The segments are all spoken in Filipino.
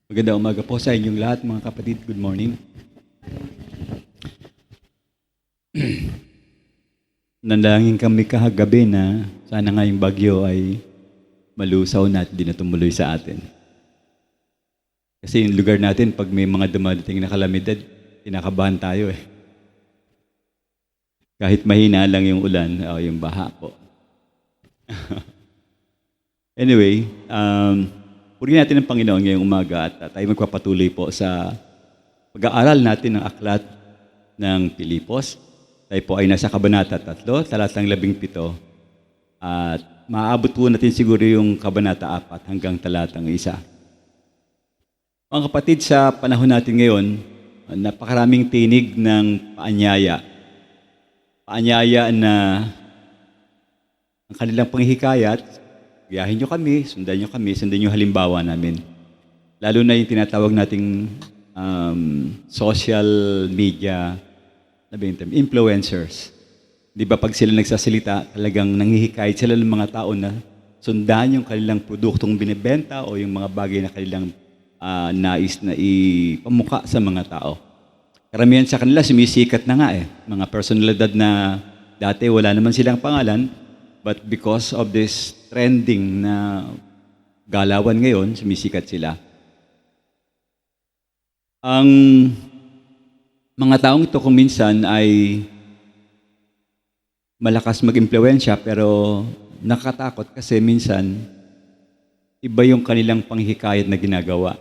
Magandang umaga po sa inyong lahat, mga kapatid. Good morning. Nandalangin kami kahagabi na sana nga yung bagyo ay malusaw na at di na tumuloy sa atin. Kasi yung lugar natin, pag may mga dumadating na kalamidad, kinakabahan tayo eh. Kahit mahina lang yung ulan, o yung baha po. Anyway, purihin natin ang Panginoon ngayong umaga at tayo magpapatuloy po sa pag-aaral natin ng aklat ng Pilipos. Tayo po ay nasa Kabanata 3, talatang 17. At maaabot po natin siguro yung Kabanata 4 hanggang talatang 1. Mga kapatid, sa panahon natin ngayon, napakaraming tinig ng paanyaya. Paanyaya na ang kanilang panghihikayat, gayahin nyo kami, sundan nyo halimbawa namin. Lalo na yung tinatawag nating social media, influencers. Di ba pag sila nagsasalita, talagang nanghihikayat sila ng mga tao na sundan yung kanilang produktong binibenta o yung mga bagay na kanilang nais na ipamuka sa mga tao. Karamihan sa kanila, sumisikat na nga eh. Mga personalidad na dati wala naman silang pangalan, but because of this trending na galawan ngayon, sumisikat sila. Ang mga taong ito kung minsan ay malakas mag-impluwensya pero nakatakot kasi minsan iba yung kanilang panghikayat na ginagawa.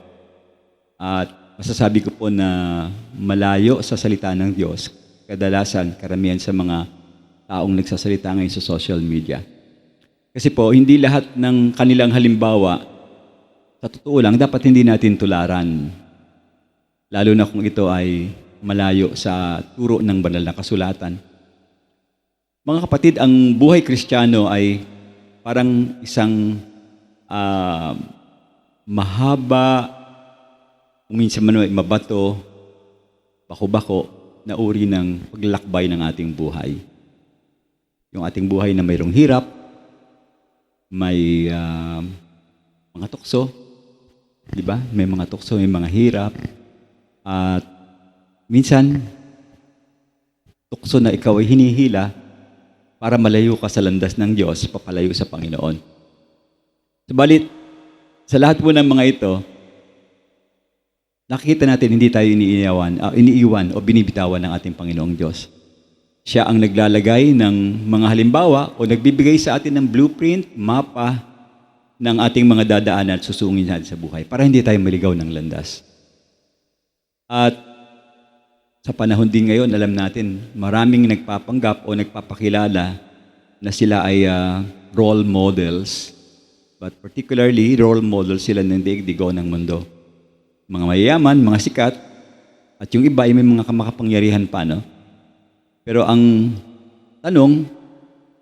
At masasabi ko po na malayo sa salita ng Diyos, kadalasan, karamihan sa mga taong nagsasalita ngayon sa social media. Kasi po, hindi lahat ng kanilang halimbawa, sa totoo lang, dapat hindi natin tularan. Lalo na kung ito ay malayo sa turo ng banal na kasulatan. Mga kapatid, ang buhay Kristiyano ay parang isang mahaba, minsan man ay mabato, bako-bako, na uri ng paglalakbay ng ating buhay. Yung ating buhay na mayroong hirap, may mga tukso, di ba? May mga tukso, may mga hirap. At minsan, tukso na ikaw ay hinihila para malayo ka sa landas ng Diyos, papalayo sa Panginoon. Subalit, sa lahat po ng mga ito, nakikita natin hindi tayo iniiwan o binibitawan ng ating Panginoong Diyos. Siya ang naglalagay ng mga halimbawa o nagbibigay sa atin ng blueprint, mapa ng ating mga dadaanan at susungin natin sa buhay para hindi tayo maligaw ng landas. At sa panahon din ngayon, alam natin, maraming nagpapanggap o nagpapakilala na sila ay role models. But particularly, role models sila ng daigdigaw ng mundo. Mga mayayaman, mga sikat, at yung iba ay may mga makapangyarihan pa, no? Pero ang tanong,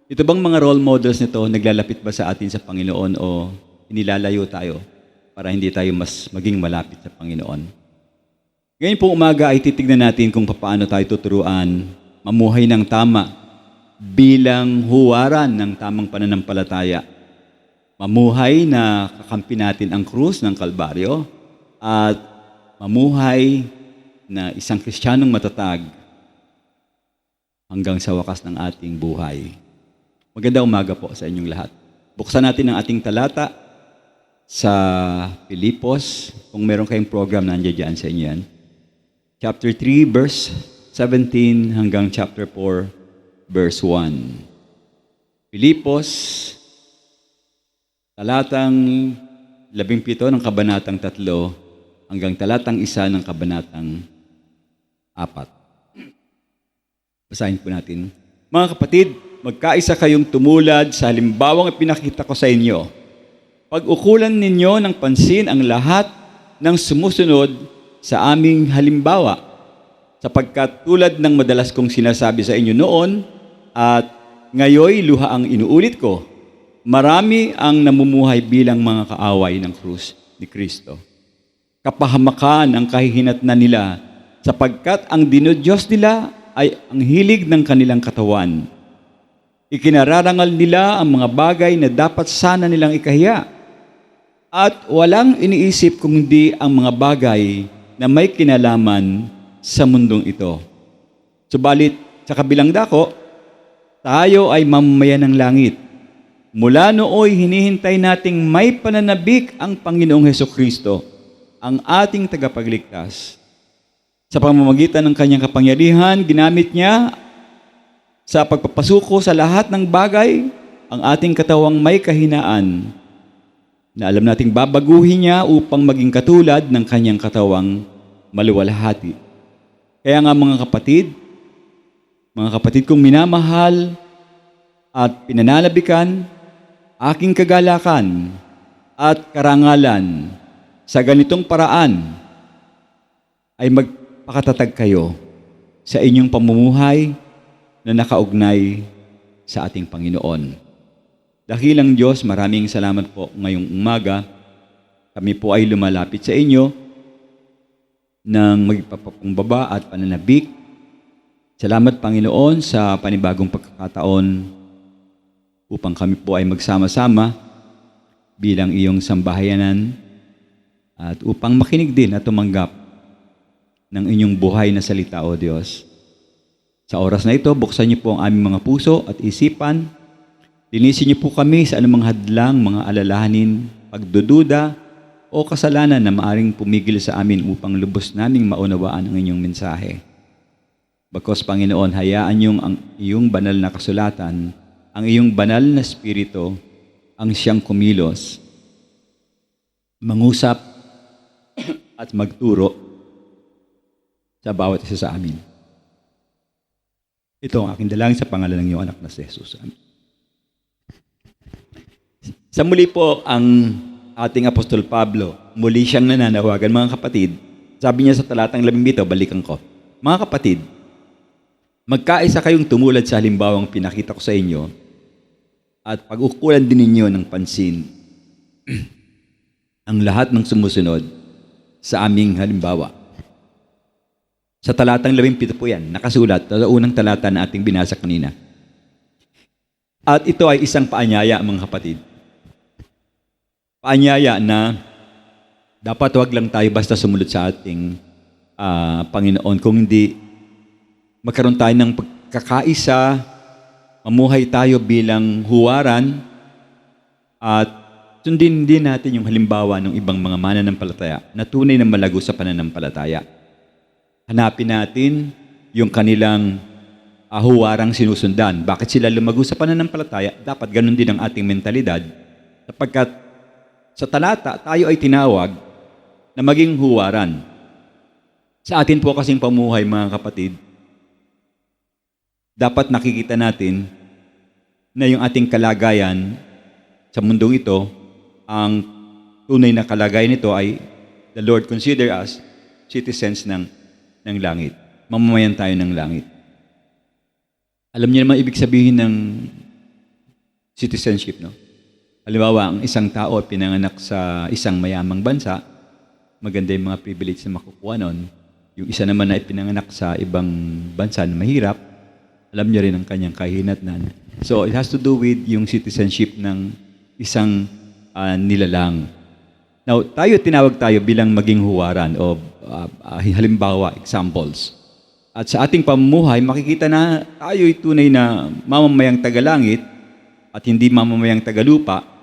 ito bang mga role models nito naglalapit ba sa atin sa Panginoon o inilalayo tayo para hindi tayo mas maging malapit sa Panginoon? Ngayon pong umaga ay titignan natin kung paano tayo tuturuan mamuhay ng tama bilang huwaran ng tamang pananampalataya. Mamuhay na kakampi natin ang krus ng Kalbaryo at mamuhay na isang Kristiyanong matatag hanggang sa wakas ng ating buhay. Magandang umaga po sa inyong lahat. Buksan natin ang ating talata sa Pilipos. Kung meron kayong program, nandiyan dyan sa inyo yan. Chapter 3, verse 17 hanggang chapter 4, verse 1. Pilipos, talatang 17 ng kabanatang 3 hanggang talatang 1 ng kabanatang 4. Basahin po natin. Mga kapatid, magkaisa kayong tumulad sa halimbawang ipinakita ko sa inyo. Pag-ukulan ninyo ng pansin ang lahat ng sumusunod sa aming halimbawa, sapagkat tulad ng madalas kong sinasabi sa inyo noon at ngayoy luha ang inuulit ko, marami ang namumuhay bilang mga kaaway ng krus ni Kristo. Kapahamakan ang kahihinatnan nila, sapagkat ang dinodiyos nila ay ang hilig ng kanilang katawan. Ikinararangal nila ang mga bagay na dapat sana nilang ikahiya. At walang iniisip kundi ang mga bagay na may kinalaman sa mundong ito. Subalit, sa kabilang dako, tayo ay mamamayan ng langit. Mula nooy hinihintay nating may pananabik ang Panginoong Hesukristo, ang ating tagapagligtas. Sa pamamagitan ng kanyang kapangyarihan, ginamit niya sa pagpapasuko sa lahat ng bagay ang ating katawang may kahinaan, na alam nating babaguhin niya upang maging katulad ng kanyang katawang maluwalhati. Kaya nga mga kapatid kong minamahal at pinananabikan, aking kagalakan at karangalan sa ganitong paraan ay magpakatatag kayo sa inyong pamumuhay na nakaugnay sa ating Panginoon. Dakilang Diyos, maraming salamat po ngayong umaga. Kami po ay lumalapit sa inyo ng magpapakumbaba at pananabik. Salamat, Panginoon, sa panibagong pagkakataon upang kami po ay magsama-sama bilang iyong sambahayanan at upang makinig din at tumanggap ng inyong buhay na salita, O Diyos. Sa oras na ito, buksan niyo po ang aming mga puso at isipan. Linisin niyo po kami sa anumang hadlang, mga alalahanin, pagdududa o kasalanan na maaring pumigil sa amin upang lubos naming maunawaan ang inyong mensahe. Bagkus, Panginoon, hayaan niyong ang iyong banal na kasulatan, ang iyong banal na spirito, ang siyang kumilos, mangusap at magturo sa bawat isa sa amin. Ito ang aking dalangin sa pangalan ng iyong anak na si Jesus. Amen. Sa muli po ang ating Apostol Pablo, muli siyang nananawagan, mga kapatid. Sabi niya sa talatang 17, balikan ko. Mga kapatid, magkaisa kayong tumulad sa halimbawang pinakita ko sa inyo at pag-ukulan din ninyo ng pansin ang lahat ng sumusunod sa aming halimbawa. Sa talatang 17 po yan, nakasulat sa unang talata na ating binasa kanina. At ito ay isang paanyaya, mga kapatid. Paanyaya na dapat wag lang tayo basta sumunod sa ating Panginoon, kung hindi magkaroon tayo ng pagkakaisa, mamuhay tayo bilang huwaran, at sundin din natin yung halimbawa ng ibang mga mananampalataya na tunay na malago sa pananampalataya. Hanapin natin yung kanilang huwarang sinusundan. Bakit sila lumago sa pananampalataya? Dapat ganun din ang ating mentalidad, sapagkat sa talata, tayo ay tinawag na maging huwaran. Sa atin po kasing pamuhay, mga kapatid, dapat nakikita natin na yung ating kalagayan sa mundong ito, ang tunay na kalagayan nito ay the Lord consider us citizens ng langit. Mamamayan tayo ng langit. Alam niyo naman ibig sabihin ng citizenship, no? Halimbawa, ang isang tao pinanganak sa isang mayamang bansa, maganda yung mga privilege na makukuha nun. Yung isa naman na pinanganak sa ibang bansa na mahirap, alam niyo rin ang kanyang kahinatnan. So, it has to do with yung citizenship ng isang nilalang. Now, tinawag tayo bilang maging huwaran o halimbawa, examples. At sa ating pamumuhay, makikita na tayo'y tunay na mamamayang tagalangit at hindi mamamayang tagalupa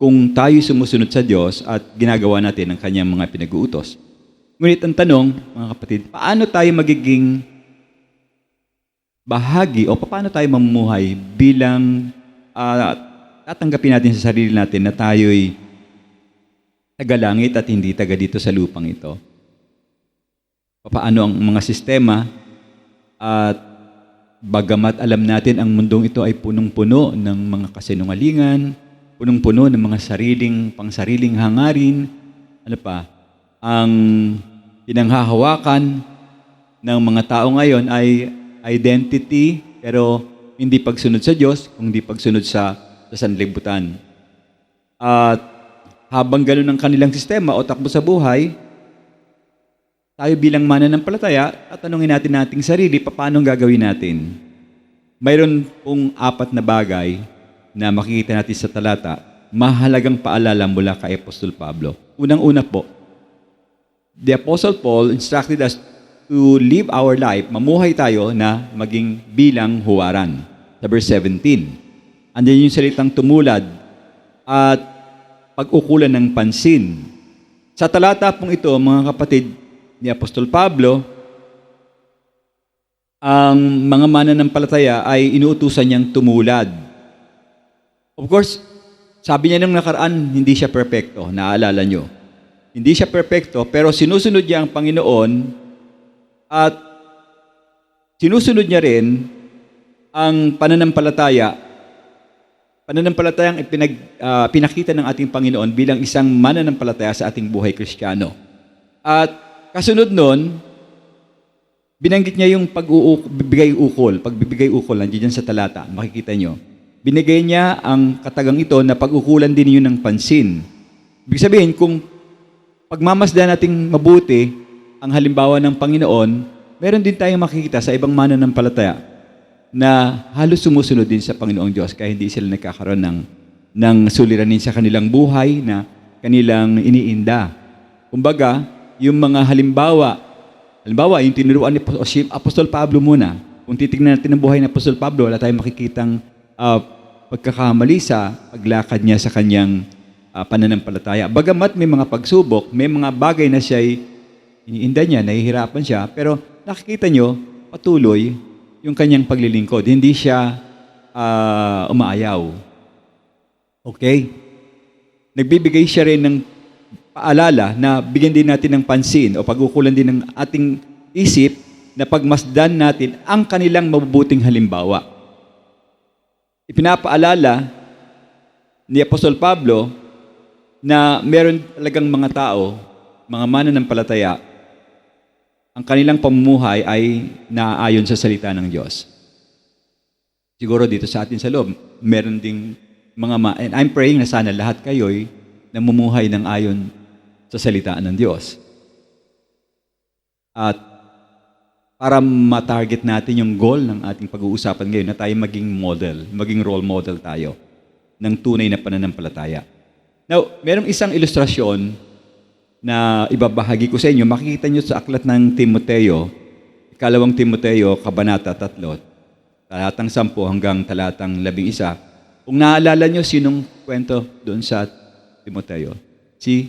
kung tayo sumusunod sa Diyos at ginagawa natin ang kanyang mga pinag-uutos. Ngunit ang tanong, mga kapatid, paano tayo magiging bahagi o paano tayo mamumuhay bilang tatanggapin natin sa sarili natin na tayo'y tagalangit at hindi taga dito sa lupang ito? Paano ang mga sistema at bagamat alam natin ang mundong ito ay punong-puno ng mga kasinungalingan, punong-puno ng mga pangsariling hangarin, ang pinanghahawakan ng mga tao ngayon ay identity, pero hindi pagsunod sa Diyos, kundi pagsunod sa sanlibutan. At habang ganun ang kanilang sistema o takbo sa buhay, tayo bilang mananampalataya, tatanungin natin nating sarili, paano gagawin natin? Mayroon pong 4 na bagay na makikita natin sa talata. mahalagang paalala mula kay Apostol Pablo. Unang-una po, the Apostle Paul instructed us to live our life, mamuhay tayo na maging bilang huwaran. Sa verse 17. Andiyan yung salitang tumulad at pag-ukulan ng pansin. Sa talata pong ito, mga kapatid ni Apostol Pablo, ang mga mananampalataya ay inuutusan niyang tumulad. Of course, sabi niya nung nakaraan, hindi siya perpekto. Naalala niyo. Hindi siya perpekto, pero sinusunod niya ang Panginoon at sinusunod niya rin ang pananampalatayang pinakita ng ating Panginoon bilang isang mananampalataya sa ating buhay Kristiyano. At kasunod nun, binanggit niya yung pagbibigay ukol, nandiyan sa talata, makikita niyo. Binigay niya ang katagang ito na pag-ukulan din niyo ng pansin. Ibig sabihin, kung pagmamasdan nating mabuti ang halimbawa ng Panginoon, meron din tayong makikita sa ibang mananampalataya na halos sumusunod din sa Panginoong Diyos kaya hindi sila nagkakaroon ng suliranin sa kanilang buhay na kanilang iniinda. Kumbaga, yung mga halimbawa, yung tinuruan ni Apostol Pablo muna. Kung titignan natin ang buhay ni Apostol Pablo, wala tayong makikitang pagkakamali sa paglakad niya sa kanyang pananampalataya. Bagamat may mga pagsubok, may mga bagay na siya'y iniinda niya, nahihirapan siya, pero nakikita nyo, patuloy yung kanyang paglilingkod. Hindi siya umaayaw. Okay? Nagbibigay siya rin ng paalala na bigyan din natin ng pansin o pag-ukulan din ng ating isip na pagmasdan natin ang kanilang mabubuting halimbawa. Ipinapaalala ni Apostol Pablo na meron talagang mga tao, mga mananampalataya, ang kanilang pamumuhay ay naaayon sa salita ng Diyos. Siguro dito sa atin sa loob, meron ding and I'm praying na sana lahat kayo'y namumuhay ng ayon sa salita ng Diyos. At para ma-target natin yung goal ng ating pag-uusapan ngayon na tayo maging role model tayo ng tunay na pananampalataya. Now, merong isang ilustrasyon na ibabahagi ko sa inyo. Makikita nyo sa aklat ng Timoteo, ikalawang Timoteo, kabanata 3, talatang 10 hanggang talatang 11. Kung naalala nyo, sinong kwento doon sa Timoteo? Si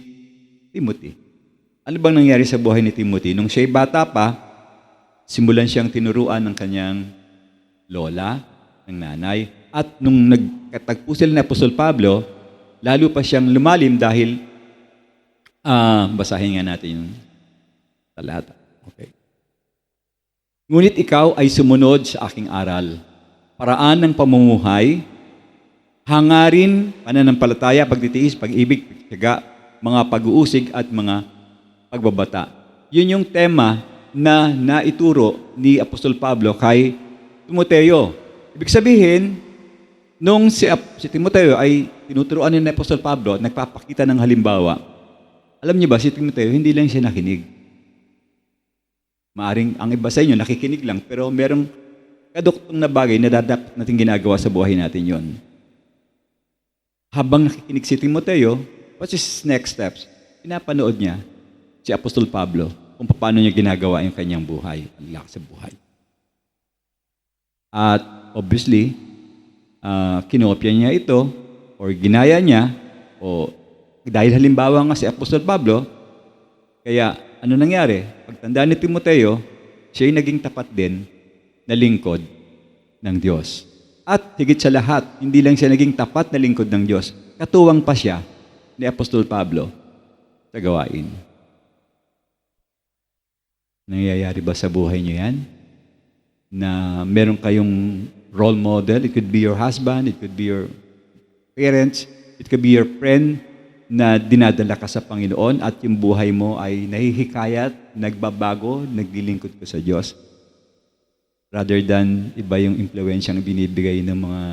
Timothy. Ano bang nangyari sa buhay ni Timothy? Nung siya'y bata pa, simulan siyang tinuruan ng kanyang lola, ng nanay, at nung nagkatagpo sila ni Apostol Pablo, lalo pa siyang lumalim dahil basahin nga natin yung talata. Okay. Ngunit ikaw ay sumunod sa aking aral, paraan ng pamumuhay, hangarin, pananampalataya, pagtitiis, pag-ibig, pagtiyaga, mga pag-uusig at mga pagbabata. Yun yung tema na naituro ni Apostol Pablo kay Timoteo. Ibig sabihin, nung si Timoteo ay tinuturuan ni Apostol Pablo, nagpapakita ng halimbawa. Alam niyo ba, si Timoteo, hindi lang siya nakinig. Maaring ang iba sa inyo, nakikinig lang, pero merong kaduktong na bagay na dapat natin ginagawa sa buhay natin yon. Habang nakikinig si Timoteo, what's his next steps? Pinapanood niya si Apostol Pablo kung paano niya ginagawa yung kanyang buhay, ang lakas sa buhay. At obviously, kinopya niya ito, or ginaya niya, o dahil halimbawa nga si Apostol Pablo, kaya ano nangyari? Pagtanda ni Timoteo, siya'y naging tapat din na lingkod ng Diyos. At higit sa lahat, hindi lang siya naging tapat na lingkod ng Diyos, katuwang pa siya ni Apostol Pablo sa gawain. Nangyayari ba sa buhay niyo yan? Na meron kayong role model, it could be your husband, it could be your parents, it could be your friend, na dinadala ka sa Panginoon at yung buhay mo ay nahihikayat, nagbabago, naglilingkod ka sa Diyos. Rather than iba yung impluensyang binibigay ng mga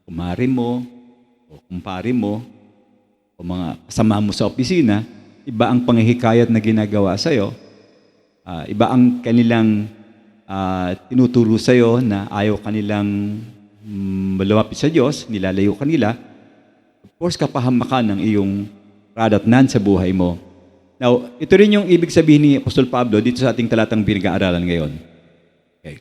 kumari mo, o kumpare mo, o mga kasama mo sa opisina, iba ang panghihikayat na ginagawa sa'yo, iba ang kanilang tinuturo sa'yo na ayaw kanilang malapit sa Diyos, nilalayo kanila, Of course, kapahamakan ng iyong radatnan sa buhay mo. Now, ito rin yung ibig sabihin ni Apostol Pablo dito sa ating talatang pinag-aaralan ngayon. Okay.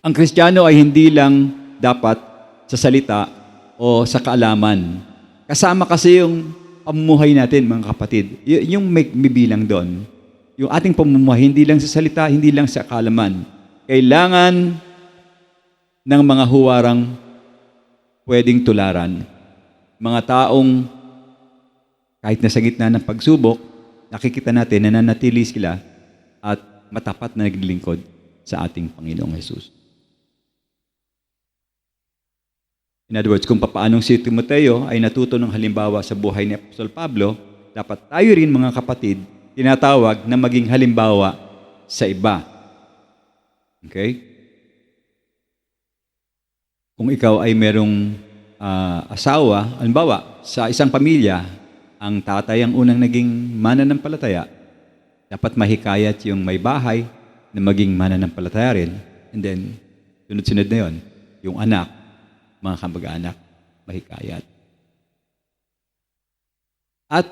Ang Kristiyano ay hindi lang dapat sa salita o sa kaalaman. Kasama kasi yung pamumuhay natin, mga kapatid. Yung may bilang doon. Yung ating pamumuhay, hindi lang sa salita, hindi lang sa kaalaman. Kailangan ng mga huwarang pwedeng tularan. Mga taong kahit nasa gitna ng pagsubok, nakikita natin na nanatili sila at matapat na naglilingkod sa ating Panginoong Hesus. In other words, kung paanong si Timoteo ay natuto ng halimbawa sa buhay ni Apostol Pablo, dapat tayo rin, mga kapatid, tinatawag na maging halimbawa sa iba. Okay? Kung ikaw ay merong asawa, halimbawa, sa isang pamilya, ang tatay ang unang naging mananampalataya, dapat mahikayat yung may bahay na maging mananampalataya rin. And then, sunod-sunod na yun, yung anak, mga kamag-anak, mahikayat. At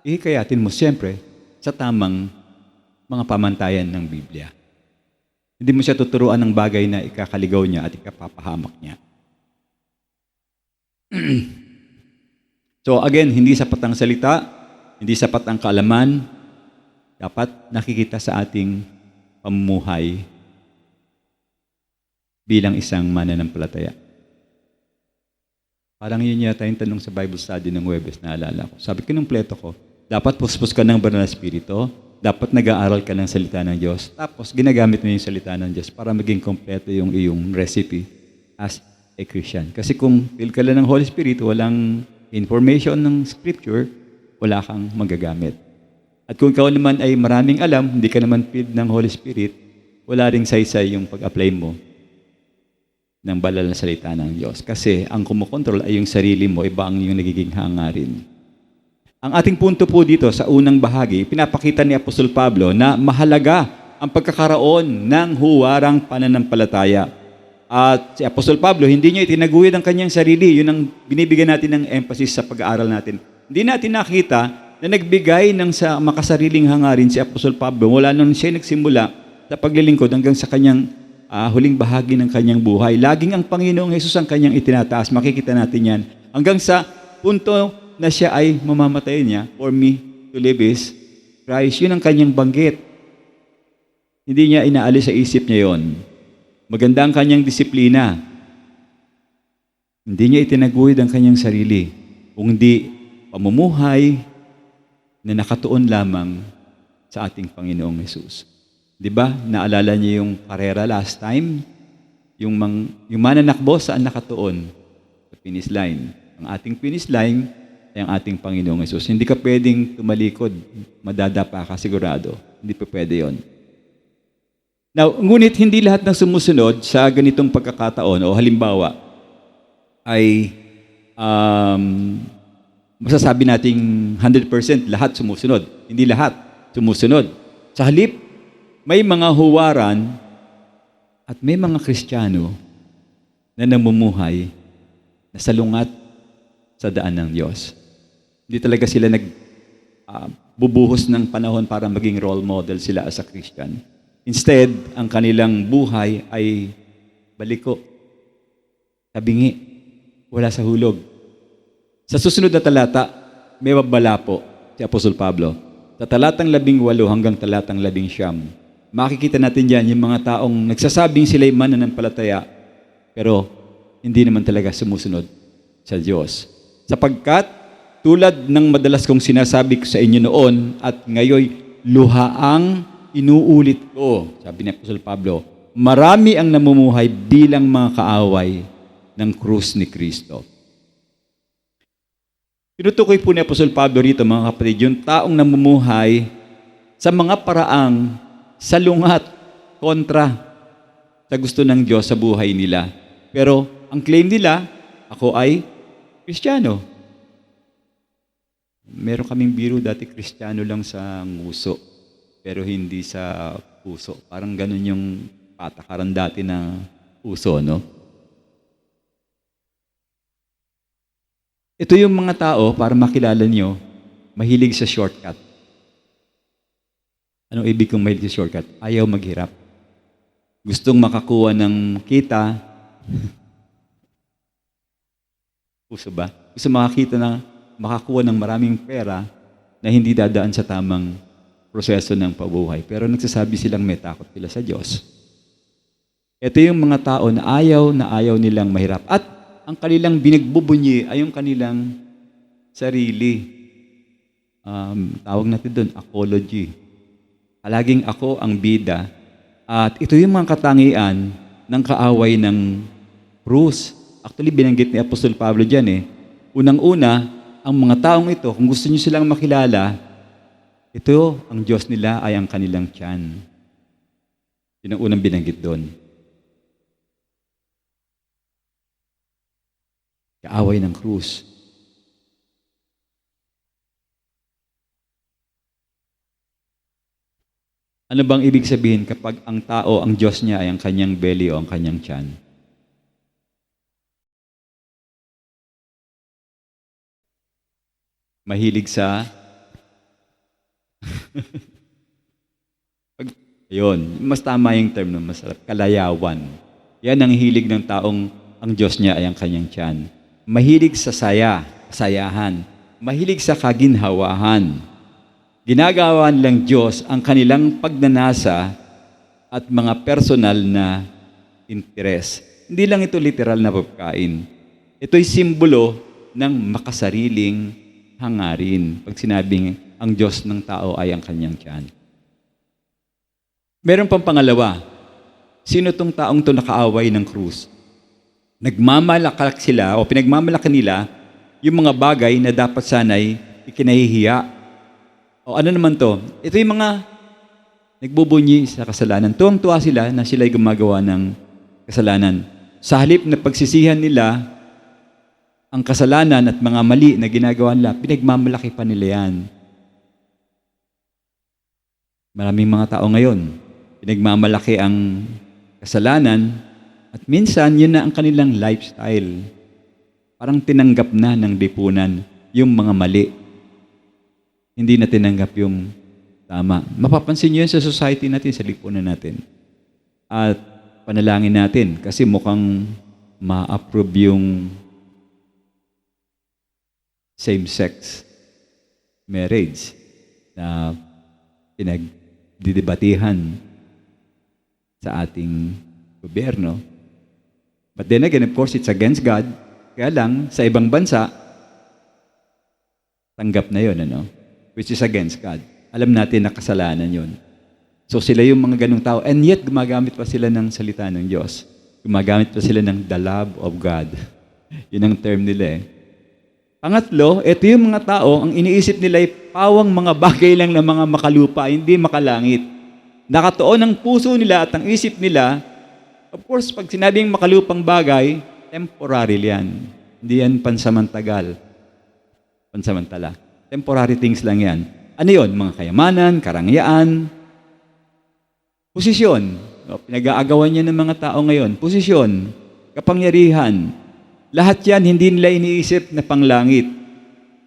ihikayatin mo siyempre sa tamang mga pamantayan ng Biblia. Hindi mo siya tuturuan ng bagay na ikakaligaw niya at ikapapahamak niya. So again, hindi sapat ang salita, hindi sapat ang kaalaman, dapat nakikita sa ating pamumuhay bilang isang mananampalataya. Parang yun yata yung tanong sa Bible study ng Huwebes, naalala ko. Sabi ko, kinumpleto ko, dapat puspos ka ng banal na espiritu, dapat nag-aaral ka ng salita ng Diyos, tapos ginagamit mo yung salita ng Diyos para maging kompleto yung iyong recipe as a Christian. Kasi kung feel ka lang ng Holy Spirit, walang information ng Scripture, wala kang magagamit. At kung ikaw naman ay maraming alam, hindi ka naman filled ng Holy Spirit, wala ring saysay yung pag-apply mo ng banal na salita ng Diyos. Kasi ang kumokontrol ay yung sarili mo, iba ang yung nagiging hangarin. Ang ating punto po dito sa unang bahagi, pinapakita ni Apostol Pablo na mahalaga ang pagkakaroon ng huwarang pananampalataya. At si Apostol Pablo, hindi niya itinaguyod ang kanyang sarili. Yun ang binibigyan natin ng emphasis sa pag-aaral natin. Hindi natin nakita na nagbigay ng sa makasariling hangarin si Apostol Pablo mula nung siya nagsimula sa paglilingkod hanggang sa kanyang huling bahagi ng kanyang buhay. Laging ang Panginoong Hesus ang kanyang itinataas. Makikita natin yan. Hanggang sa punto na siya ay mamamatay niya, for me to live is Christ. Yun ang kanyang banggit. Hindi niya inaalis sa isip niya yon. Maganda ang kanyang disiplina. Hindi niya itinaguyod ang kanyang sarili. Kung di pamumuhay na nakatuon lamang sa ating Panginoong Hesus. Di ba? Naalala niyo yung karera last time? Yung mananakbo saan nakatuon? Sa finish line. Ang ating finish line ay ang ating Panginoong Hesus. Hindi ka pwedeng tumalikod. Madadapa ka sigurado. Hindi pa pwede yon. Now, ngunit hindi lahat ng sumusunod sa ganitong pagkakataon o halimbawa ay masasabi nating 100% lahat sumusunod. Hindi lahat sumusunod. Sa halip, may mga huwaran at may mga Kristiyano na namumuhay na salungat sa daan ng Diyos. Hindi talaga sila bubuhos ng panahon para maging role model sila as a Christian. Instead, ang kanilang buhay ay baliko, tabingi, wala sa hulog. Sa susunod na talata, may babala po si Apostol Pablo. Sa talatang 18 hanggang talatang 19, makikita natin dyan yung mga taong nagsasabing sila'y mananampalataya, pero hindi naman talaga sumusunod sa Diyos. Sapagkat, tulad ng madalas kong sinasabi ko sa inyo noon at ngayon luhaang inuulit ko, sabi ni Apostol Pablo, marami ang namumuhay bilang mga kaaway ng krus ni Kristo. Tinutukoy po ni Apostol Pablo rito, mga kapatid, yung taong namumuhay sa mga paraang salungat kontra sa gusto ng Diyos sa buhay nila. Pero ang claim nila, ako ay Kristiyano. Meron kaming biro dati, Kristiyano lang sa nguso, pero hindi sa puso. Parang ganun yung patakaran dati na uso, no? Ito yung mga tao, para makilala nyo, mahilig sa shortcut. Anong ibig kong mahilig sa shortcut? Ayaw maghirap. Gustong makakuha ng kita. Puso ba? Gusto makakuha ng maraming pera na hindi dadaan sa tamang proseso ng pabuhay. Pero nagsasabi silang may takot sila sa Diyos. Ito yung mga tao na ayaw nilang mahirap. At ang kanilang binagbubunyi ay yung kanilang sarili. Tawag natin doon, apology. Palaging ako ang bida. At ito yung mga katangian ng kaaway ng krus. Actually, binanggit ni Apostol Pablo dyan eh. Unang-una, ang mga taong ito, kung gusto nyo silang makilala, ito, ang Diyos nila ay ang kanilang tiyan. Yun ang unang binanggit doon. Kaaway ng krus. Ano bang ibig sabihin kapag ang tao, ang Diyos niya ay ang kanyang belly o ang kanyang tiyan? Mahilig sa Ayun, mas tama yung term na masarap, kalayawan. Yan ang hilig ng taong ang Diyos niya ay ang kanyang tiyan. Mahilig sa kasayahan. Mahilig sa kaginhawahan. Ginagawa nilang Diyos ang kanilang pagnanasa at mga personal na interes. Hindi lang ito literal na pagkain. Ito'y simbolo ng makasariling hangarin. Pag sinabing ang Diyos ng tao ay ang kanyang tiyan. Meron pang pangalawa. Sino tong taong to nakaaway ng krus? Nagmamalakak sila o pinagmamalaki nila yung mga bagay na dapat sanay ikinahihiya. O ano naman to? Ito yung mga nagbubunyi sa kasalanan. Tuwang-tuwa sila na sila'y gumagawa ng kasalanan. Sa halip na pagsisihan nila ang kasalanan at mga mali na ginagawa nila, pinagmamalaki pa nila yan. Maraming mga tao ngayon, pinagmamalaki ang kasalanan at minsan yun na ang kanilang lifestyle. Parang tinanggap na ng lipunan yung mga mali. Hindi na tinanggap yung tama. Mapapansin nyo yan sa society natin, sa lipunan natin. At panalangin natin kasi mukhang ma-approve yung same-sex marriage na pinagdidebatihan sa ating gobyerno. But then again, of course, it's against God. Kaya lang, sa ibang bansa, tanggap na yun, ano? Which is against God. Alam natin na kasalanan yun. So sila yung mga ganung tao, and yet gumagamit pa sila ng salita ng Diyos. Gumagamit pa sila ng the love of God. Yun ang term nila eh. Pangatlo, ito yung mga tao, ang iniisip nila ay pawang mga bagay lang na mga makalupa, hindi makalangit. Nakatuon ang puso nila at ang isip nila, of course, pag sinabing makalupang bagay, temporary yan. Hindi yan pansamantala. Temporary things lang yan. Ano yun? Mga kayamanan, karangyaan, posisyon. Pinag-aagawan niya ng mga tao ngayon. Posisyon, kapangyarihan. Lahat yan, hindi nila iniisip na panglangit.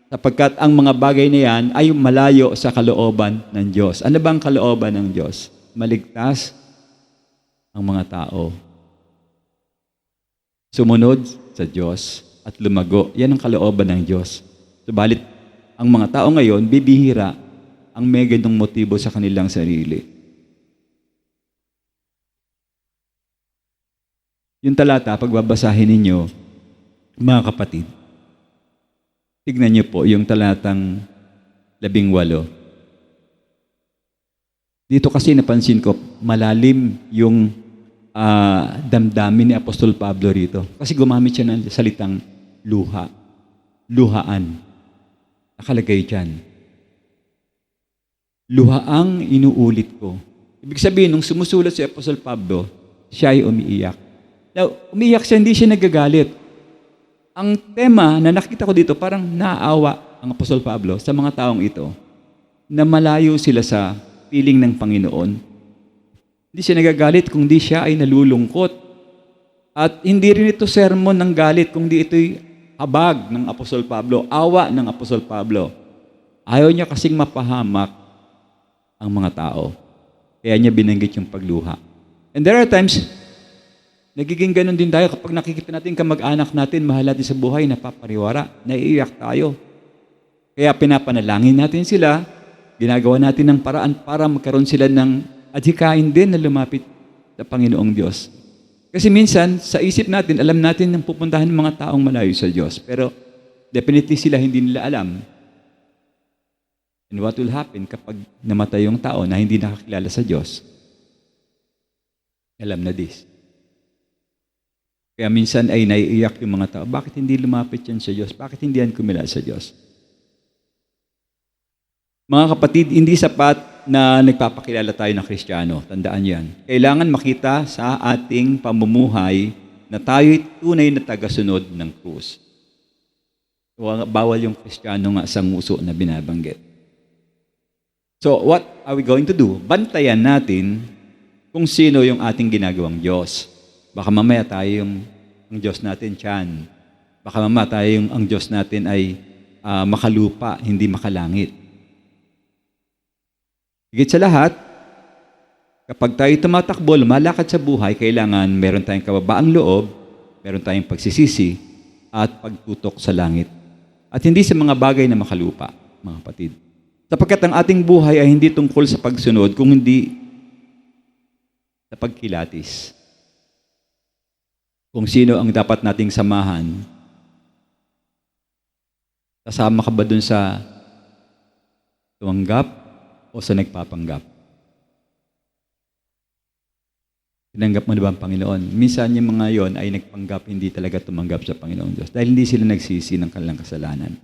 Sapagkat ang mga bagay na yan ay malayo sa kalooban ng Diyos. Ano bang kalooban ng Diyos? Maligtas ang mga tao. Sumunod sa Diyos at lumago. Yan ang kalooban ng Diyos. Subalit, ang mga tao ngayon, bibihira ang may ganong motibo sa kanilang sarili. Yung talata, pagbabasahin ninyo, mga kapatid, tignan niyo po yung talatang 18. Dito kasi napansin ko, malalim yung damdamin ni Apostol Pablo rito. Kasi gumamit siya ng salitang luha. Luhaan. Nakalagay dyan. Luhaang inuulit ko. Ibig sabihin, nung sumusulat si Apostol Pablo, siya ay umiiyak. Now, umiiyak siya, hindi siya nagagalit. Ang tema na nakita ko dito, parang naawa ang Apostol Pablo sa mga taong ito na malayo sila sa piling ng Panginoon. Hindi siya nagagalit kung di siya ay nalulungkot. At hindi rin ito sermon ng galit, kundi ito'y habag ng Apostol Pablo, awa ng Apostol Pablo. Ayaw niya kasing mapahamak ang mga tao. Kaya niya binanggit yung pagluha. And there are times, nagiging ganun din tayo kapag nakikita natin kamag-anak natin, mahal natin sa buhay, napapariwara, naiiyak tayo. Kaya pinapanalangin natin sila, ginagawa natin ng paraan para magkaroon sila ng adhikain din na lumapit sa Panginoong Diyos. Kasi minsan, sa isip natin, alam natin ang pupuntahan ng mga taong malayo sa Diyos. Pero definitely sila hindi nila alam. And what will happen kapag namatay yung tao na hindi nakakilala sa Diyos? Alam na this. Kaya minsan ay naiiyak yung mga tao, bakit hindi lumapit yan sa Diyos? Bakit hindi yan kumilala sa Diyos? Mga kapatid, hindi sapat na nagpapakilala tayo ng Kristiyano. Tandaan yan. Kailangan makita sa ating pamumuhay na tayo'y tunay na tagasunod ng krus. Bawal yung Kristiyano nga sa nguso na binabanggit. So, what are we going to do? Bantayan natin kung sino yung ating ginagawang Diyos. Baka mamaya tayo ang Diyos natin tiyan. Baka mamaya tayo ang Diyos natin ay makalupa, hindi makalangit. Higit sa lahat, kapag tayo tumatakbo, lumalakad sa buhay, kailangan meron tayong kababaang loob, meron tayong pagsisisi, at pagtutok sa langit. At hindi sa mga bagay na makalupa, mga kapatid. Sapagkat ang ating buhay ay hindi tungkol sa pagsunod, kung hindi sa pagkilatis. Kung sino ang dapat nating samahan, kasama ka ba dun sa tumanggap o sa nagpapanggap? Tinanggap mo na ba ang Panginoon? Minsan yung mga yon ay nagpanggap, hindi talaga tumanggap sa Panginoong Diyos dahil hindi sila nagsisi ng kanilang kasalanan.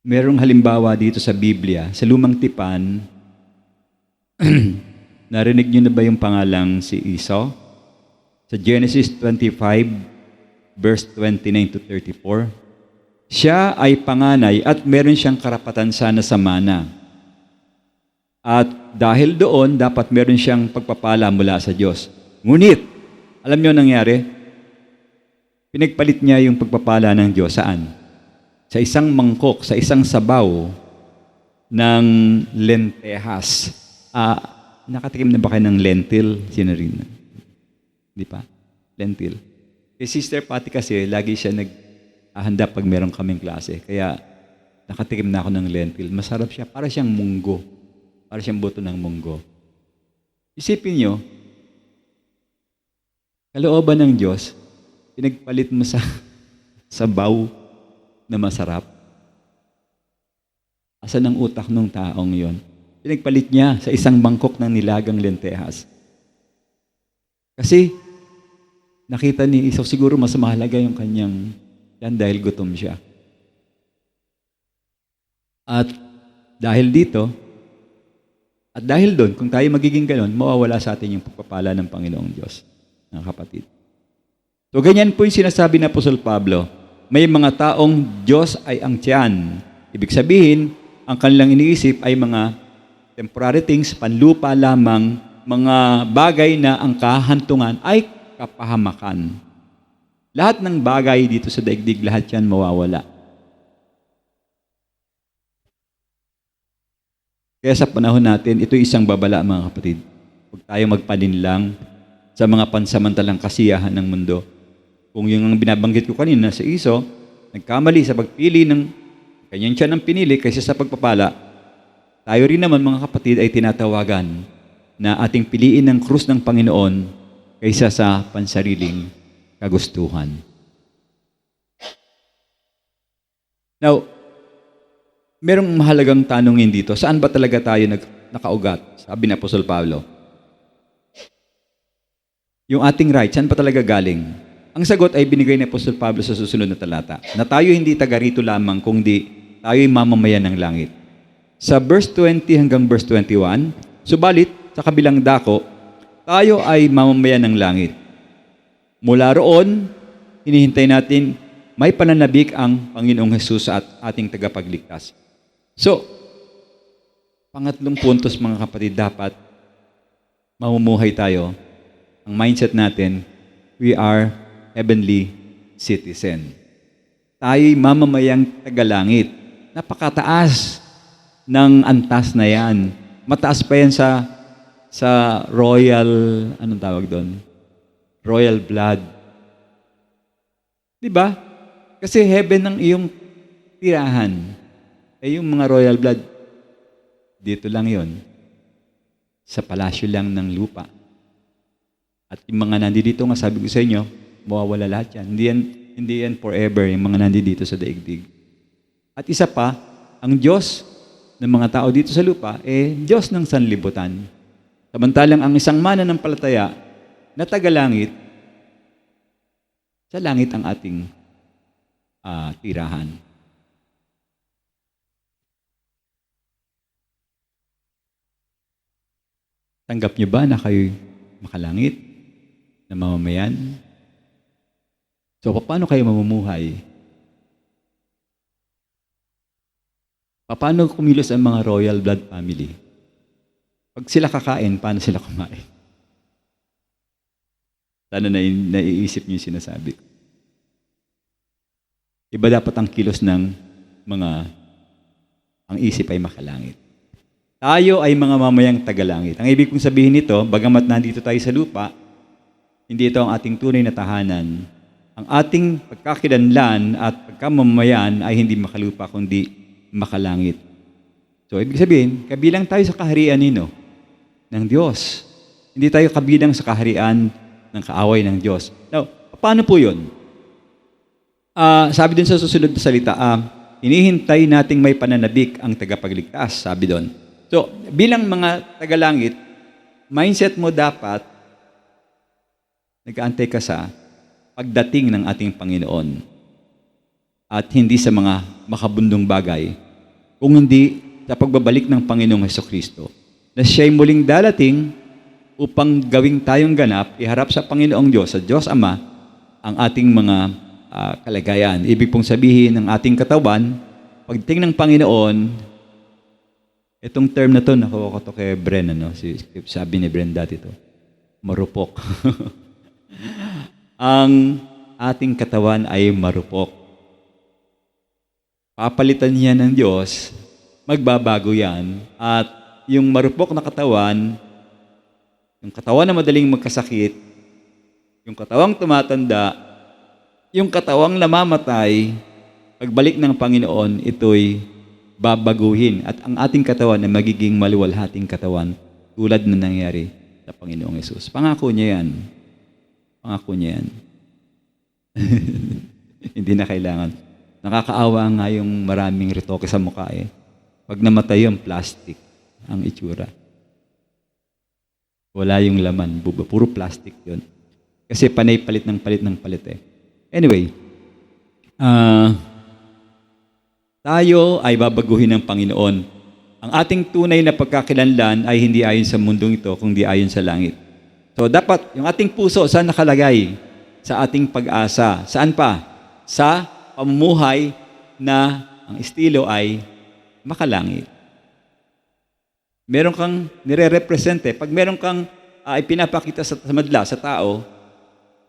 Merong halimbawa dito sa Biblia, sa Lumang Tipan, narinig niyo na ba yung pangalang si Esau? Sa Genesis 25, verse 29 to 34, siya ay panganay at meron siyang karapatan sana sa mana. At dahil doon, dapat meron siyang pagpapala mula sa Diyos. Ngunit, alam niyo nangyari? Pinagpalit niya yung pagpapala ng Diyos. Saan? Sa isang mangkok, sa isang sabaw ng lentehas. Nakatikim na ba kayo ng lentil? Sino rin? Di pa? Lentil. Si Sister Patty kasi, lagi siya handa pag meron kaming klase. Kaya nakatikim na ako ng lentil. Masarap siya. Para siyang munggo. Para siyang buto ng munggo. Isipin nyo, kalooban ng Diyos, pinagpalit mo sa sabaw na masarap. Asan ang utak ng taong yon? Pinagpalit niya sa isang bangkok ng nilagang lentehas. Kasi nakita ni Esau, siguro mas mahalaga yung kanyang yan dahil gutom siya. At dahil dito, at dahil doon, kung tayo magiging ganon, mawawala sa atin yung pagpapala ng Panginoong Diyos, mga kapatid. So ganyan po yung sinasabi ng Apostol Pablo, may mga taong Diyos ay ang tiyan. Ibig sabihin, ang kanilang iniisip ay mga temporary things, panlupa lamang, mga bagay na ang kahantungan ay kapahamakan. Lahat ng bagay dito sa daigdig, lahat yan mawawala. Kaya sa panahon natin, ito isang babala, mga kapatid. Huwag tayo magpalinlang sa mga pansamantalang kasiyahan ng mundo. Kung yung binabanggit ko kanina sa Esau, nagkamali sa pagpili ng kanyang tiyan ng pinili kaysa sa pagpapala, tayo rin naman, mga kapatid, ay tinatawagan na ating piliin ng krus ng Panginoon kaysa sa pansariling kagustuhan. Now, merong mahalagang tanongin dito. Saan ba talaga tayo nakaugat? Sabi ni Apostol Pablo. Yung ating right, saan pa talaga galing? Ang sagot ay binigay ni Apostol Pablo sa susunod na talata. Na tayo hindi taga rito lamang, kundi tayo'y mamamayan ng langit. Sa verse 20 hanggang verse 21, subalit, sa kabilang dako, tayo ay mamamayan ng langit. Mula roon, hinihintay natin may pananabik ang Panginoong Hesus at ating tagapagligtas. So, pangatlong puntos, mga kapatid, dapat mamumuhay tayo. Ang mindset natin, We are heavenly citizen. Tayo'y mamamayang tagalangit. Napakataas ng antas na yan. Mataas pa yan sa royal, anong tawag doon? Royal blood. Di ba? Kasi heaven ang iyong tirahan. Eh yung mga royal blood, dito lang yon, sa palasyo lang ng lupa. At yung mga nandito nga, sabi ko sa inyo, mawawala lahat yan. Hindi yan forever, yung mga nandito sa daigdig. At isa pa, ang Diyos ng mga tao dito sa lupa, Diyos ng sanlibutan. Samantalang ang isang mananampalataya na tagalangit, sa langit ang ating tirahan. Tanggap niyo ba na kayo'y makalangit, na mamamayan? So, paano kayo mamumuhay? Paano kumilos ang mga royal blood family? Pag sila kakain, paano sila kumain? Sana naiisip niyo yung sinasabi. Iba dapat ang kilos ng ang isip ay makalangit. Tayo ay mga mamayang tagalangit. Ang ibig kong sabihin nito, bagamat nandito tayo sa lupa, hindi ito ang ating tunay na tahanan. Ang ating pagkakilanlan at pagkamamayan ay hindi makalupa, kundi makalangit. So, ibig sabihin, kabilang tayo sa kaharian ng Diyos. Hindi tayo kabilang sa kaharian ng kaaway ng Diyos. Now, paano po yun? Sabi dun sa susunod na salita, hinihintay nating may pananabik ang tagapagligtas, sabi doon. So, bilang mga tagalangit, mindset mo dapat, nag-aantay ka sa pagdating ng ating Panginoon at hindi sa mga makabundong bagay, kung hindi sa pagbabalik ng Panginoong Hesukristo, na siya'y muling dalating upang gawing tayong ganap, iharap sa Panginoong Diyos, sa Diyos Ama, ang ating mga kalagayan. Ibig pong sabihin ng ating katawan, pagdating ng Panginoon, itong term na to, nakuha ko to kay Bren, sabi ni Bren dati to, marupok. Ang ating katawan ay marupok. Papalitan niya ng Diyos, magbabago yan, at yung marupok na katawan, yung katawan na madaling magkasakit, yung katawang tumatanda, yung katawang namamatay, pagbalik ng Panginoon, ito'y babaguhin. At ang ating katawan ay magiging maluwalhating katawan tulad na nangyari sa Panginoong Yesus. Pangako niya yan. Pangako niya yan. Hindi na kailangan. Nakakaawa nga yung maraming retoke sa mukha Pag namatay yung plastic ang itsura. Wala yung laman. Puro plastic yun. Kasi panay palit ng palit Anyway, tayo ay babaguhin ng Panginoon. Ang ating tunay na pagkakilanlan ay hindi ayon sa mundong ito, kundi ayon sa langit. So dapat, yung ating puso, saan nakalagay? Sa ating pag-asa. Saan pa? Sa pamumuhay na ang estilo ay makalangit. Meron kang nire-represent Pag meron kang ipinapakita sa madla, sa tao,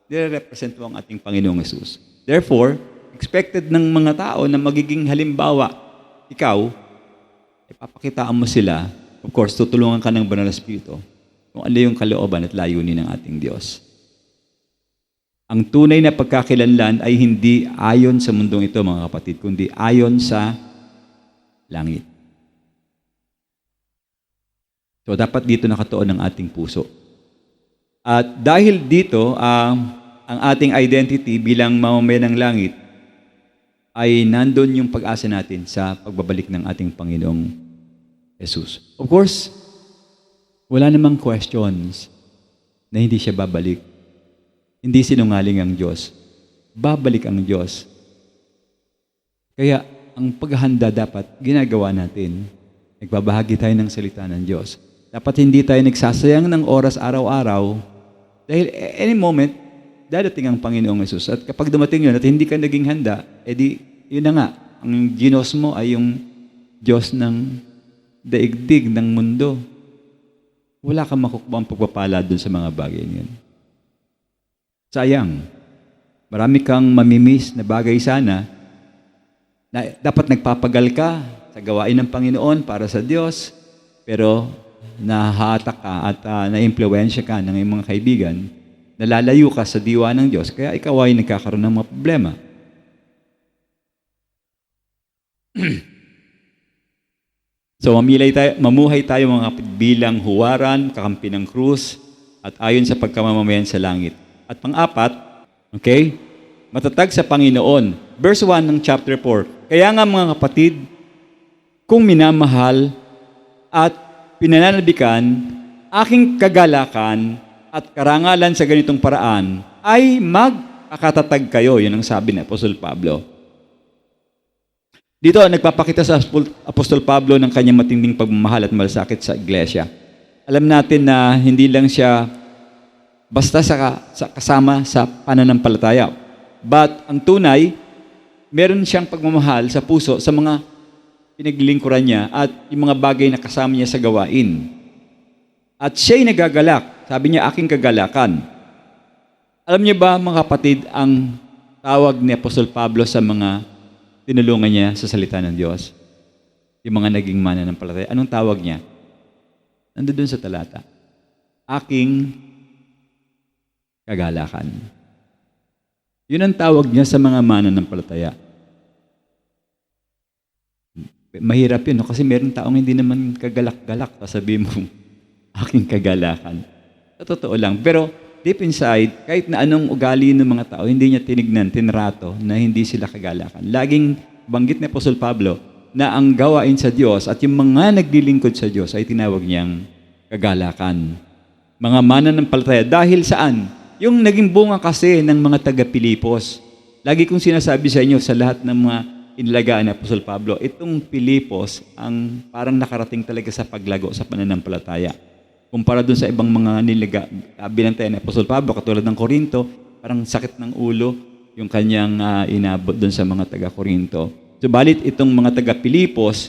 nire-represent mo ang ating Panginoong Yesus. Therefore, expected ng mga tao na magiging halimbawa, ikaw, ipapakitaan mo sila, of course, tutulungan ka ng Banal na Espiritu, kung ano yung kalooban at layunin ng ating Diyos. Ang tunay na pagkakilanlan ay hindi ayon sa mundong ito, mga kapatid, kundi ayon sa langit. So, dapat dito nakatuon ang ating puso. At dahil dito, ang ating identity bilang mamamayan ng langit ay nandun yung pag-asa natin sa pagbabalik ng ating Panginoong Jesus. Of course, wala namang questions na hindi siya babalik. Hindi sinungaling ang Diyos. Babalik ang Diyos. Kaya, ang paghahanda dapat ginagawa natin. Nagbabahagi tayo ng salita ng Diyos. Dapat hindi tayo nagsasayang ng oras araw-araw dahil any moment, dadating ang Panginoong Yesus. At kapag dumating yun at hindi ka naging handa, edi yun na nga, ang ginos mo ay yung Diyos ng daigdig, ng mundo. Wala kang makukuha ang pagpapala dun sa mga bagay niyan. Sayang. Marami kang mamimiss na bagay sana na dapat nagpapagal ka sa gawain ng Panginoon para sa Diyos, pero nahahatak ka at naimpluwensya ka ng iyong mga kaibigan, nalalayo ka sa diwa ng Diyos, kaya ikaw ay nagkakaroon ng mga problema. So, mamuhay tayo mga kapatid bilang huwaran, kakampi ng krus, at ayon sa pagkamamamayan sa langit. At pang-apat, okay, matatag sa Panginoon. Verse 1 ng chapter 4. Kaya nga mga kapatid, kung minamahal at pinananabikan, aking kagalakan at karangalan sa ganitong paraan, ay magkakatatag kayo. Yan ang sabi ni Apostol Pablo. Dito, nagpapakita sa Apostol Pablo ng kanyang matinding pagmamahal at malasakit sa iglesia. Alam natin na hindi lang siya basta kasama sa pananampalataya. But ang tunay, meron siyang pagmamahal sa puso sa mga pinaglilingkuran niya at yung mga bagay na kasama niya sa gawain. At siya'y nagagalak. Sabi niya, aking kagalakan. Alam niyo ba, mga kapatid, ang tawag ni Apostol Pablo sa mga tinulungan niya sa salita ng Diyos? Yung mga naging mananampalataya. Anong tawag niya? Nandun sa talata. Aking kagalakan. Yun ang tawag niya sa mga mananampalataya. Mahirap yun, no? Kasi meron taong hindi naman kagalak-galak. Sabihin mo, aking kagalakan. Sa totoo lang. Pero deep inside, kahit na anong ugali ng mga tao, hindi niya tinignan, tinrato na hindi sila kagalakan. Laging banggit ni Apostol Pablo na ang gawain sa Diyos at yung mga naglilingkod sa Diyos ay tinawag niyang kagalakan. Mga mananampalataya. Dahil saan? Yung naging bunga kasi ng mga taga-Pilipos. Lagi kong sinasabi sa inyo sa lahat ng mga inlagaan ni Apostol Pablo, itong Pilipos ang parang nakarating talaga sa paglago sa pananampalataya. Kumpara dun sa ibang mga binantayan ni Apostol Pablo, katulad ng Korinto, parang sakit ng ulo yung kanyang inabot dun sa mga taga-Korinto. Subalit itong mga taga-Pilipos,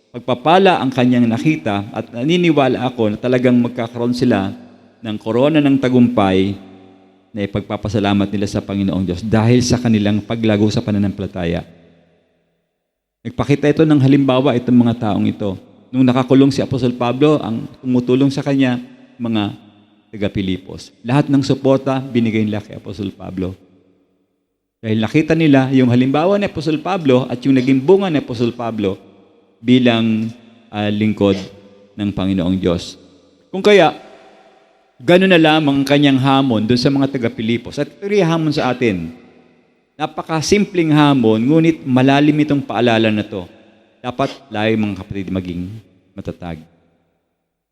pagpapala ang kanyang nakita at naniniwala ako na talagang magkakaroon sila ng korona ng tagumpay na ipagpapasalamat nila sa Panginoong Diyos dahil sa kanilang paglago sa pananampalataya. Nagpakita ito ng halimbawa itong mga taong ito. Nung nakakulong si Apostol Pablo, ang tumutulong sa kanya, mga taga-Pilipos. Lahat ng suporta, binigay nila kay Apostol Pablo. Dahil nakita nila yung halimbawa ni Apostol Pablo at yung naging bunga ni Apostol Pablo bilang lingkod ng Panginoong Diyos. Kung kaya, gano'n na lamang ang kanyang hamon doon sa mga taga-Pilipos. At ito rin hamon sa atin. Napakasimpleng hamon, ngunit malalim itong paalala na to. Dapat layo mga kapatid maging matatag.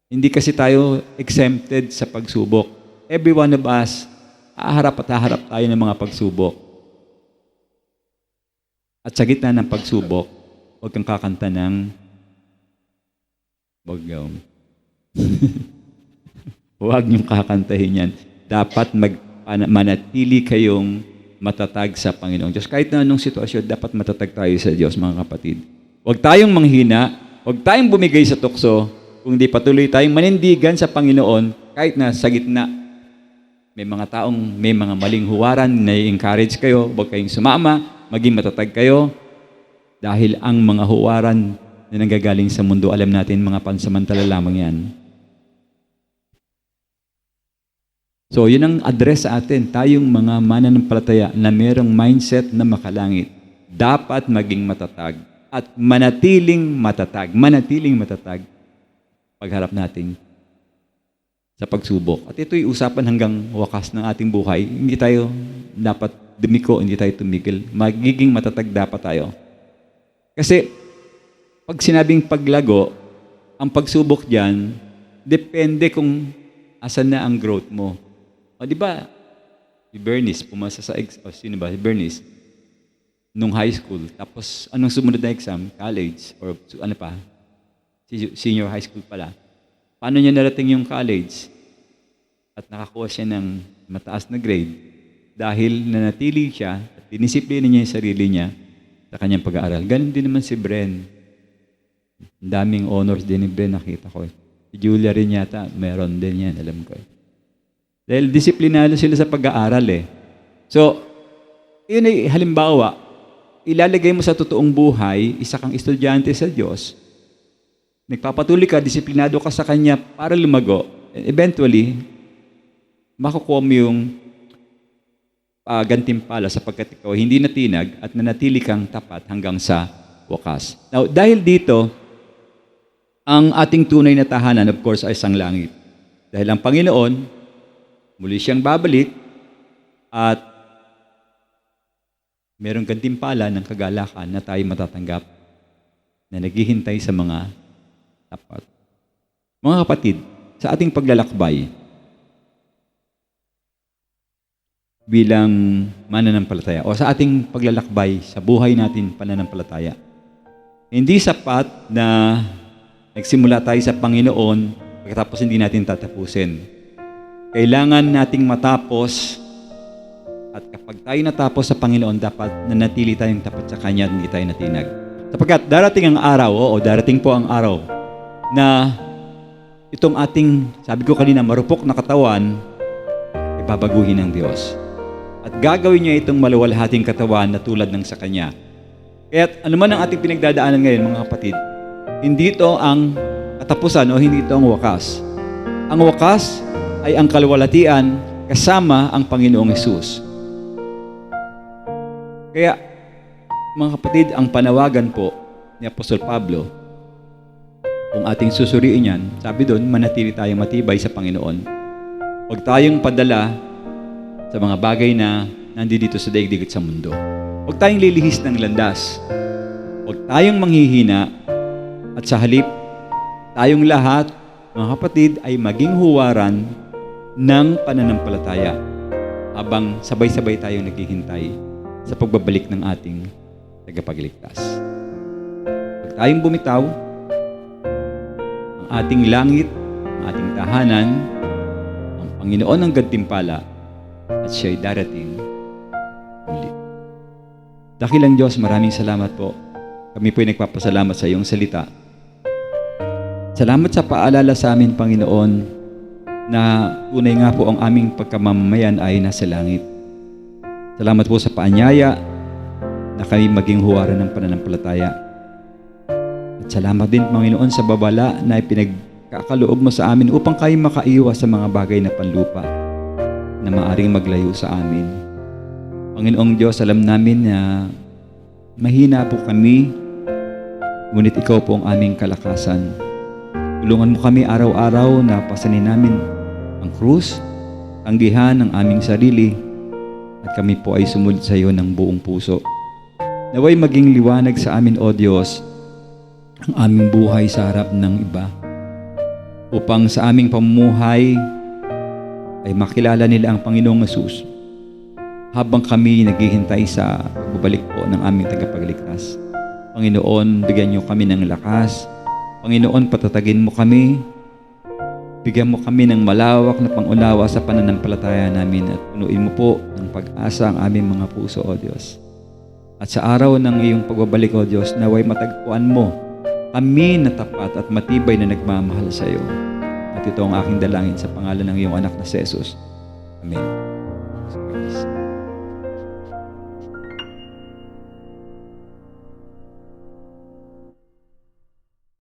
Hindi kasi tayo exempted sa pagsubok. Every one of us, haharap tayo ng mga pagsubok. At sa gitna ng pagsubok, huwag kang kakanta ng huwag niyong kakantahin yan. Dapat manatili kayong matatag sa Panginoong Diyos. Kahit na anong sitwasyon, dapat matatag tayo sa Diyos, mga kapatid. Huwag tayong manghina, huwag tayong bumigay sa tukso, kundi patuloy tayong manindigan sa Panginoon kahit na sa gitna. May mga taong may mga maling huwaran, na-encourage kayo, huwag kayong sumama, maging matatag kayo, dahil ang mga huwaran na nanggagaling sa mundo, alam natin, mga pansamantala lamang yan. So, yun ang address sa atin, tayong mga mananampalataya na mayroong mindset na makalangit. Dapat maging matatag at manatiling matatag pagharap natin sa pagsubok. At ito'y usapan hanggang wakas ng ating buhay. Hindi tayo dapat dumiko, hindi tayo tumigil. Magiging matatag dapat tayo. Kasi, pag sinabing paglago, ang pagsubok diyan depende kung asan na ang growth mo. O di ba? Si Bernice, pumasa sa sino ba? Si Bernice, nung high school. Tapos, anong sumunod na exam? College. Or ano pa? Senior high school pala. Paano niya narating yung college? At nakakuha siya ng mataas na grade dahil nanatili siya at dinisiplina niya yung sarili niya sa kanyang pag-aaral. Ganun din naman si Bren. Ang daming honors din ni Bren, nakita ko. Si Julia rin yata, meron din yan, alam ko. Dahil disiplinado sila sa pag-aaral eh. So, yun ay halimbawa, ilalagay mo sa totoong buhay, isa kang estudyante sa Diyos, nagpapatuloy ka, disiplinado ka sa Kanya para lumago. Eventually, makukuha mo yung gantimpala sapagkat ikaw hindi natinag at nanatili kang tapat hanggang sa wakas. Now, dahil dito, ang ating tunay na tahanan, of course, ay isang langit. Dahil ang Panginoon, muli siyang babalik at merong gantimpala ng kagalakan na tayo matatanggap na naghihintay sa mga tapat. Mga kapatid, sa ating paglalakbay bilang mananampalataya o sa ating paglalakbay sa buhay natin pananampalataya, hindi sapat na nagsimula tayo sa Panginoon pagkatapos hindi natin tatapusin. Kailangan nating matapos at kapag tayo natapos sa Panginoon, dapat nanatili tayong tapat sa Kanya at hindi tayo natinag. Sapagkat darating ang araw, darating po ang araw na itong ating, sabi ko kanina, marupok na katawan, ibabaguhin ng Diyos. At gagawin niya itong maluwalhating katawan na tulad ng sa Kanya. Kaya ano man ang ating pinagdadaanan ngayon, mga kapatid, hindi ito ang katapusan o hindi ito ang wakas. Ang wakas ay ang kaluwalhatian kasama ang Panginoong Hesus. Kaya, mga kapatid, ang panawagan po ni Apostol Pablo, kung ating susuriin yan, sabi doon, manatili tayong matibay sa Panginoon. Huwag tayong padala sa mga bagay na nandito sa daigdig at sa mundo. Huwag tayong lilihis ng landas. Huwag tayong manghihina at sa halip, tayong lahat, mga kapatid, ay maging huwaran ng pananampalataya habang sabay-sabay tayong naghihintay sa pagbabalik ng ating tagapagligtas. Huwag tayong bumitaw. Ang ating langit, ang ating tahanan, ang Panginoon ang gantimpala at siya'y darating muli. Dakilang Diyos, maraming salamat po. Kami po'y nagpapasalamat sa iyong salita. Salamat sa paalala sa amin, Panginoon, na tunay nga po ang aming pagkamamamayan ay nasa langit. Salamat po sa paanyaya na kami maging huwaran ng pananampalataya. At salamat din, Panginoon, sa babala na ipinagkakaloob mo sa amin upang kayo makaiwas sa mga bagay na panlupa na maaring maglayo sa amin. Panginoong Diyos, alam namin na mahina po kami, ngunit ikaw po ang aming kalakasan. Tulungan mo kami araw-araw na pasanin namin ang krus, tanggihan ng aming sarili, at kami po ay sumunod sa iyo ng buong puso. Naway maging liwanag sa amin, O Diyos, ang aming buhay sa harap ng iba, upang sa aming pamumuhay ay makilala nila ang Panginoong Hesus habang kami naghihintay sa pagbabalik po ng aming tagapagligtas. Panginoon, bigyan niyo kami ng lakas. Panginoon, patatagin mo kami. Bigyan mo kami ng malawak na pangunawa sa pananampalataya namin at punuin mo po ng pag-asa ang aming mga puso, O Diyos. At sa araw ng iyong pagbabalik, O Diyos, naway matagpuan mo kami na tapat at matibay na nagmamahal sa iyo. At ito ang aking dalangin sa pangalan ng iyong anak na si Jesus. Amen.